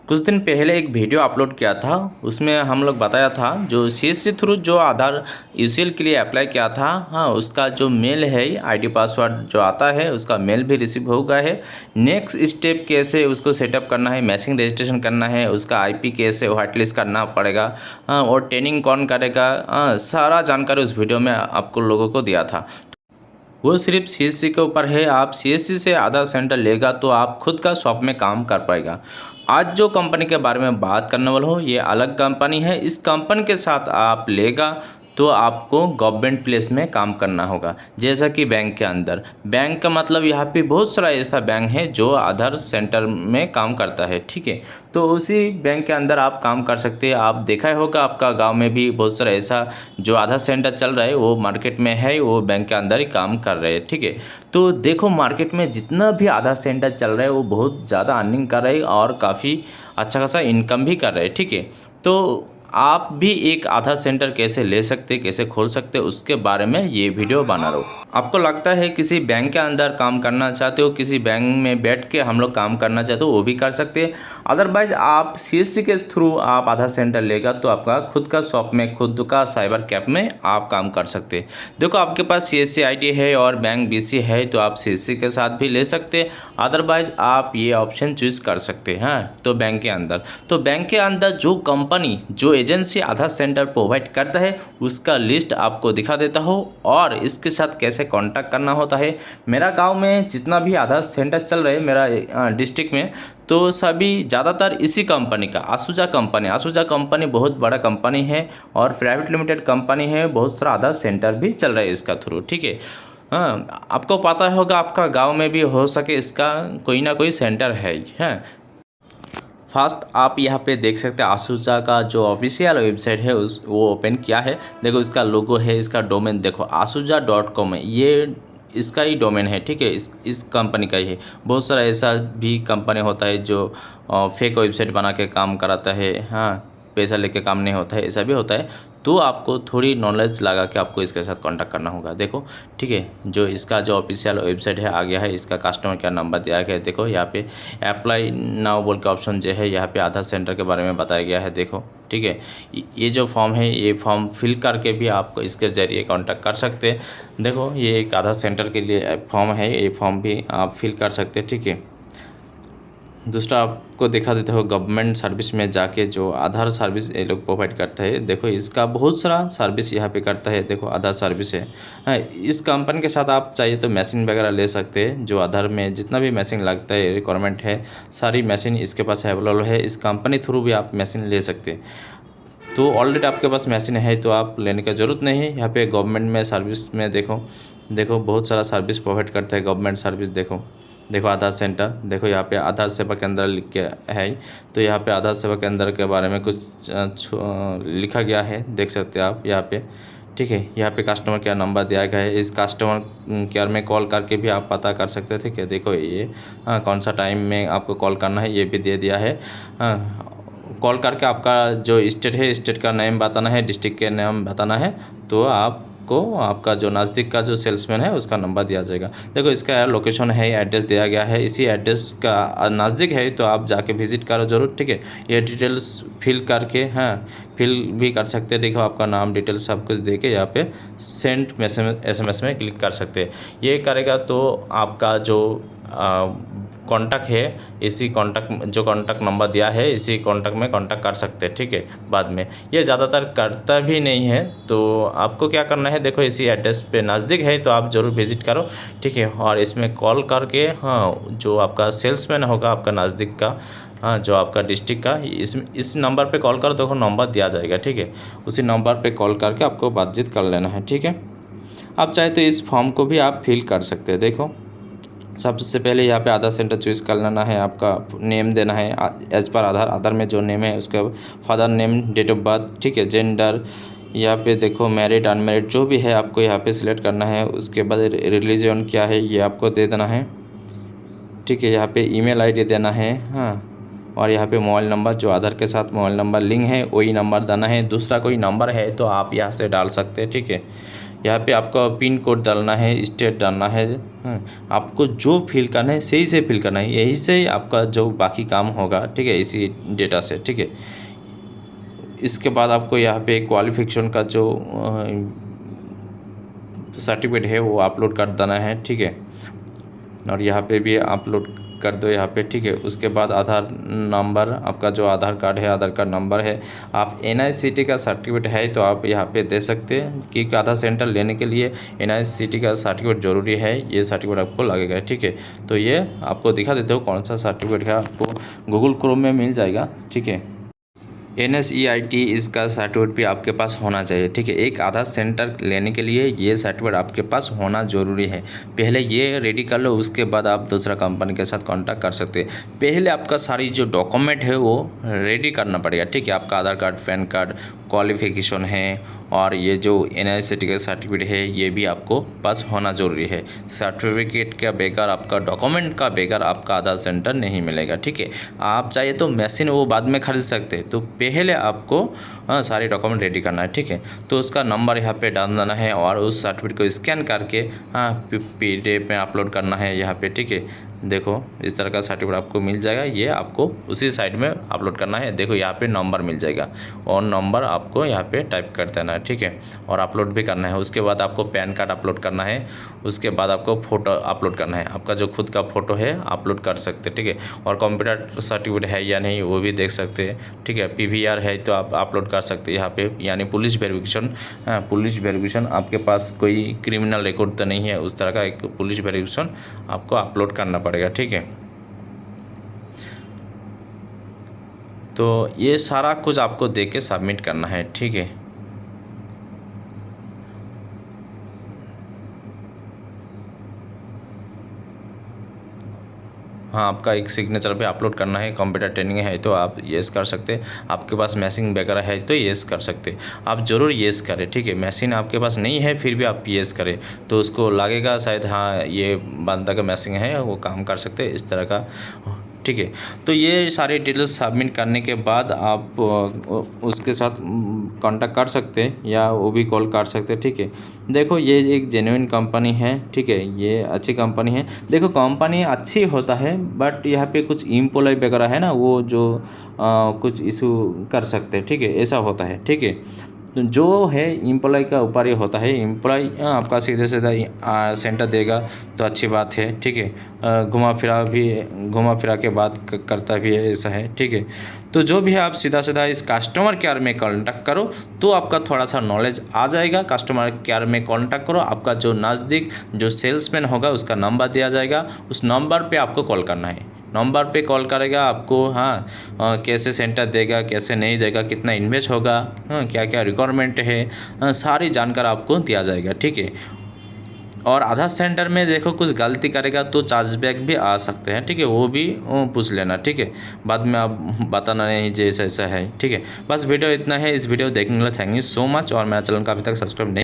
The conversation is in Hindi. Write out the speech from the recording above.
कुछ दिन पहले एक वीडियो अपलोड किया था। उसमें हम लोग बताया था जो सीएससी थ्रू जो आधार ईसीएल के लिए अप्लाई किया था, हाँ उसका जो मेल है आईडी पासवर्ड जो आता है उसका मेल भी रिसीव हो गया है। नेक्स्ट स्टेप कैसे उसको सेटअप करना है, मैसिंग रजिस्ट्रेशन करना है, उसका आईपी कैसे व्हाइट लिस्ट करना पड़ेगा, हाँ और ट्रेनिंग कौन करेगा, हाँ सारा जानकारी उस वीडियो में आपको लोगों को दिया था। वो सिर्फ सीएससी के ऊपर है। आप सीएससी से आधार सेंटर लेगा तो आप खुद का शॉप में काम कर पाएगा। आज जो कंपनी के बारे में बात करने वाला हूँ ये अलग कंपनी है। इस कंपनी के साथ आप लेगा तो आपको गवर्नमेंट प्लेस में काम करना होगा, जैसा कि बैंक के अंदर। बैंक का मतलब यहाँ पे बहुत सारा ऐसा बैंक है जो आधार सेंटर में काम करता है, ठीक है। तो उसी बैंक के अंदर आप काम कर सकते हैं। आप देखा ही होगा आपका गांव में भी बहुत सारा ऐसा जो आधार सेंटर चल रहा है वो मार्केट में है, वो बैंक के अंदर ही काम कर रहे हैं, ठीक है। तो देखो मार्केट में जितना भी आधार सेंटर चल रहा है वो बहुत ज़्यादा अर्निंग कर रहे हैं और काफ़ी अच्छा खासा इनकम भी कर रहे हैं, ठीक है। तो आप भी एक आधार सेंटर कैसे ले सकते, कैसे खोल सकते, उसके बारे में ये वीडियो बना रहा हूँ। आपको लगता है किसी बैंक के अंदर काम करना चाहते हो, किसी बैंक में बैठ के हम लोग काम करना चाहते हो, वो भी कर सकते हैं। अदरवाइज आप सीएससी के थ्रू आप आधार सेंटर लेगा तो आपका खुद का शॉप में, खुद का साइबर कैफ में आप काम कर सकते हैं। देखो आपके पास सीएससी आईडी है और बैंक बीसी है तो आप सीएससी के साथ भी ले सकते हैं। अदरवाइज आप ये ऑप्शन चूज कर सकते हैं। तो बैंक के अंदर, तो बैंक के अंदर जो कंपनी, जो एजेंसी आधार सेंटर प्रोवाइड करता है उसका लिस्ट आपको दिखा देता हूँ और इसके साथ कैसे कांटेक्ट करना होता है। मेरा गांव में जितना भी आधार सेंटर चल रहे हैं मेरा डिस्ट्रिक्ट में, तो सभी ज़्यादातर इसी कंपनी का, आशुजा कंपनी बहुत बड़ा कंपनी है और प्राइवेट लिमिटेड कंपनी है। बहुत सारा आधार सेंटर भी चल रहा है इसका थ्रू, ठीक है। हाँ आपको पता होगा आपका गांव में भी हो सके इसका कोई ना कोई सेंटर है। फर्स्ट आप यहाँ पे देख सकते हैं आशुजा का जो ऑफिशियल वेबसाइट है वो ओपन किया है। देखो इसका लोगो है, इसका डोमेन देखो asuja.com है, ये इसका ही डोमेन है, ठीक है। इस कंपनी का ही है। बहुत सारा ऐसा भी कंपनी होता है जो फेक वेबसाइट बना के काम कराता है, हाँ पैसा लेके काम नहीं होता है, ऐसा भी होता है। तो आपको थोड़ी नॉलेज लगा के आपको इसके साथ कांटेक्ट करना होगा। देखो ठीक है, जो इसका जो ऑफिशियल वेबसाइट है आ गया है, इसका कस्टमर केयर नंबर दिया गया है। देखो यहाँ पे अप्लाई नाउ बोल के ऑप्शन जो है, यहाँ पे आधार सेंटर के बारे में बताया गया है। देखो ठीक है, ये जो फॉर्म है ये फॉर्म फिल करके भी आपको इसके ज़रिए कांटेक्ट कर सकते हैं। देखो ये एक आधार सेंटर के लिए फॉर्म है, ये फॉर्म भी आप फिल कर सकते हैं, ठीक है। दूसरा आपको दिखा देते हो गवर्नमेंट सर्विस में जाके जो आधार सर्विस ये लोग प्रोवाइड करता है। देखो इसका बहुत सारा सर्विस यहाँ पे करता है। देखो आधार सर्विस है, हाँ इस कंपनी के साथ आप चाहिए तो मशीन वगैरह ले सकते हैं। जो आधार में जितना भी मशीन लगता है, रिक्वायरमेंट है, सारी मशीन इसके पास अवेलेबल है। इस कंपनी थ्रू भी आप मशीन ले सकते हैं। तो ऑलरेडी आपके पास मशीन है तो आप लेने का ज़रूरत नहीं है। यहाँ पे गवर्नमेंट में सर्विस में देखो बहुत सारा सर्विस प्रोवाइड करता है गवर्नमेंट सर्विस। देखो आधार सेंटर, देखो यहाँ पे आधार सेवा केंद्र लिख के है। तो यहाँ पे आधार सेवा केंद्र के बारे में कुछ लिखा गया है, देख सकते हैं आप यहाँ पे, ठीक है। यहाँ पे कस्टमर केयर नंबर दिया गया है। इस कस्टमर केयर में कॉल करके भी आप पता कर सकते हैं, ठीक है। देखो ये कौन सा टाइम में आपको कॉल करना है ये भी दे दिया है। कॉल करके आपका जो स्टेट है, स्टेट का नेम बताना है, डिस्ट्रिक्ट के नाम बताना है, तो आपको आपका जो नज़दीक का जो सेल्समैन है उसका नंबर दिया जाएगा। देखो इसका लोकेशन है, एड्रेस दिया गया है। इसी एड्रेस का नज़दीक है तो आप जाके विज़िट करो ज़रूर, ठीक है। ये डिटेल्स फिल करके, हाँ फिल भी कर सकते हैं। देखो आपका नाम डिटेल सब कुछ दे के यहाँ पे सेंड SMS में क्लिक कर सकते हैं। ये करेगा तो आपका जो कॉन्टैक्ट है, इसी कॉन्टैक्ट जो कॉन्टैक्ट नंबर दिया है इसी कॉन्टैक्ट में कॉन्टैक्ट कर सकते हैं, ठीक है। बाद में ये ज़्यादातर करता भी नहीं है, तो आपको क्या करना है, देखो इसी एड्रेस पे नज़दीक है तो आप ज़रूर विज़िट करो, ठीक है। और इसमें कॉल करके, हाँ जो आपका सेल्समैन होगा आपका नज़दीक का, हाँ जो आपका डिस्ट्रिक्ट का, इस नंबर पे कॉल करो। देखो नंबर दिया जाएगा, ठीक है। उसी नंबर पे कॉल करके आपको बातचीत कर लेना है, ठीक है। आप चाहे तो इस फॉर्म को भी आप फिल कर सकते हैं। देखो सबसे पहले यहाँ पे आधार सेंटर चॉइस कर लेना है, आपका नेम देना है एज पर आधार में जो नेम है उसका father name, date of birth, ठीक है, जेंडर, यहाँ पे देखो मैरिड अनमैरिड जो भी है आपको यहाँ पे सिलेक्ट करना है। उसके बाद रिलीजन क्या है ये आपको दे देना है, ठीक है। यहाँ पे ईमेल आईडी देना है, हाँ। और यहाँ पे मोबाइल नंबर, जो आधार के साथ मोबाइल नंबर लिंक है वही नंबर देना है। दूसरा कोई नंबर है तो आप यहाँ से डाल सकते हैं, ठीक है। यहाँ पे आपका पिन कोड डालना है, स्टेट डालना है। आपको जो फिल करना है सही से फिल करना है, यही से आपका जो बाकी काम होगा, ठीक है, इसी डेटा से, ठीक है। इसके बाद आपको यहाँ पे क्वालिफिकेशन का जो सर्टिफिकेट है वो अपलोड कर देना है, ठीक है। और यहाँ पे भी अपलोड कर दो यहाँ पे, ठीक है। उसके बाद आधार नंबर, आपका जो आधार कार्ड है, आधार कार्ड नंबर है। आप NICT का सर्टिफिकेट है तो आप यहाँ पे दे सकते हैं, क्योंकि आधार सेंटर लेने के लिए NICT का सर्टिफिकेट ज़रूरी है। ये सर्टिफिकेट आपको लगेगा, ठीक है। तो ये आपको दिखा देते हो कौन सा सर्टिफिकेट है, आपको गूगल क्रोम में मिल जाएगा, ठीक है। NSEIT इसका सर्टिफिकेट भी आपके पास होना चाहिए, ठीक है। एक आधार सेंटर लेने के लिए ये सर्टिफिकेट आपके पास होना ज़रूरी है। पहले ये रेडी कर लो, उसके बाद आप दूसरा कंपनी के साथ कांटेक्ट कर सकते हैं। पहले आपका सारी जो डॉक्यूमेंट है वो रेडी करना पड़ेगा, ठीक है। आपका आधार कार्ड, पैन कार्ड, क्वालिफिकेशन है, और ये जो NICT का सर्टिफिकेट है ये भी आपको पास होना ज़रूरी है। सर्टिफिकेट का बेकार, आपका डॉक्यूमेंट का बेकार आपका आधार सेंटर नहीं मिलेगा, ठीक है। आप चाहे तो मशीन वो बाद में खरीद सकते हैं, तो पहले आपको सारे डॉक्यूमेंट रेडी करना है, ठीक है। तो उसका नंबर यहाँ पे डाल देना है और उस सर्टिफिकेट को स्कैन करके PDF में अपलोड करना है यहाँ पे, ठीक है। देखो इस तरह का सर्टिफिकेट आपको मिल जाएगा, ये आपको उसी साइट में अपलोड करना है। देखो यहाँ पे नंबर मिल जाएगा और नंबर आपको यहाँ पे टाइप कर देना है, ठीक है, और अपलोड भी करना है। उसके बाद आपको पैन कार्ड अपलोड करना है, उसके बाद आपको फ़ोटो अपलोड करना है। आपका जो खुद का फ़ोटो है अपलोड कर सकते हैं, ठीक है। और कंप्यूटर सर्टिफिकेट है या नहीं वो भी देख सकते हैं, ठीक है। PVR है तो आप अपलोड कर सकते हैं यहाँ पे, यानी पुलिस वेरिफिकेशन। पुलिस वेरिफिकेशन, आपके पास कोई क्रिमिनल रिकॉर्ड तो नहीं है, उस तरह का एक पुलिस वेरिफिकेशन आपको अपलोड करना पड़ेगा, ठीक है। तो ये सारा कुछ आपको देख के सबमिट करना है, ठीक है। हाँ, आपका एक सिग्नेचर पे अपलोड करना है। कंप्यूटर ट्रेनिंग है तो आप येस कर सकते हैं। आपके पास मैसिंग वगैरह है तो येस कर सकते हैं। आप ज़रूर येस करें, ठीक है। मशीन आपके पास नहीं है फिर भी आप येस करें तो उसको लगेगा शायद हाँ ये बंदा का मैसिंग है, वो काम कर सकते हैं, इस तरह का, ठीक है। तो ये सारे डिटेल्स सबमिट करने के बाद आप उसके साथ कांटेक्ट कर सकते हैं या वो भी कॉल कर सकते हैं, ठीक है। देखो ये एक जेन्युइन कंपनी है, ठीक है, ये अच्छी कंपनी है। देखो कंपनी अच्छी होता है बट यहाँ पे कुछ एम्प्लॉय वगैरह है ना, वो जो कुछ इशू कर सकते हैं, ठीक है, ऐसा होता है, ठीक है। तो जो है एम्प्लॉय का ऊपर ही होता है। एम्प्लॉय आपका सीधे सीधा सेंटर देगा तो अच्छी बात है, ठीक है। घुमा फिरा के बात करता भी है, ऐसा है, ठीक है। तो जो भी है आप सीधा सीधा इस कस्टमर केयर में कॉन्टैक्ट करो तो आपका थोड़ा सा नॉलेज आ जाएगा। कस्टमर केयर में कॉन्टैक्ट करो, आपका जो नज़दीक जो सेल्समैन होगा उसका नंबर दिया जाएगा, उस नंबर पे आपको कॉल करना है। नंबर पे कॉल करेगा आपको, हाँ कैसे सेंटर देगा, कैसे नहीं देगा, कितना इन्वेस्ट होगा, हाँ क्या क्या रिक्वायरमेंट है, सारी जानकारी आपको दिया जाएगा, ठीक है। और आधार सेंटर में देखो कुछ गलती करेगा तो चार्जबैक भी आ सकते हैं, ठीक है, वो भी पूछ लेना, ठीक है। बाद में आप बताना नहीं जैसा ऐसा है, ठीक है। बस वीडियो इतना है। इस वीडियो देखने के लिए थैंक यू सो मच। और मेरा चैनल का अभी तक सब्सक्राइब नहीं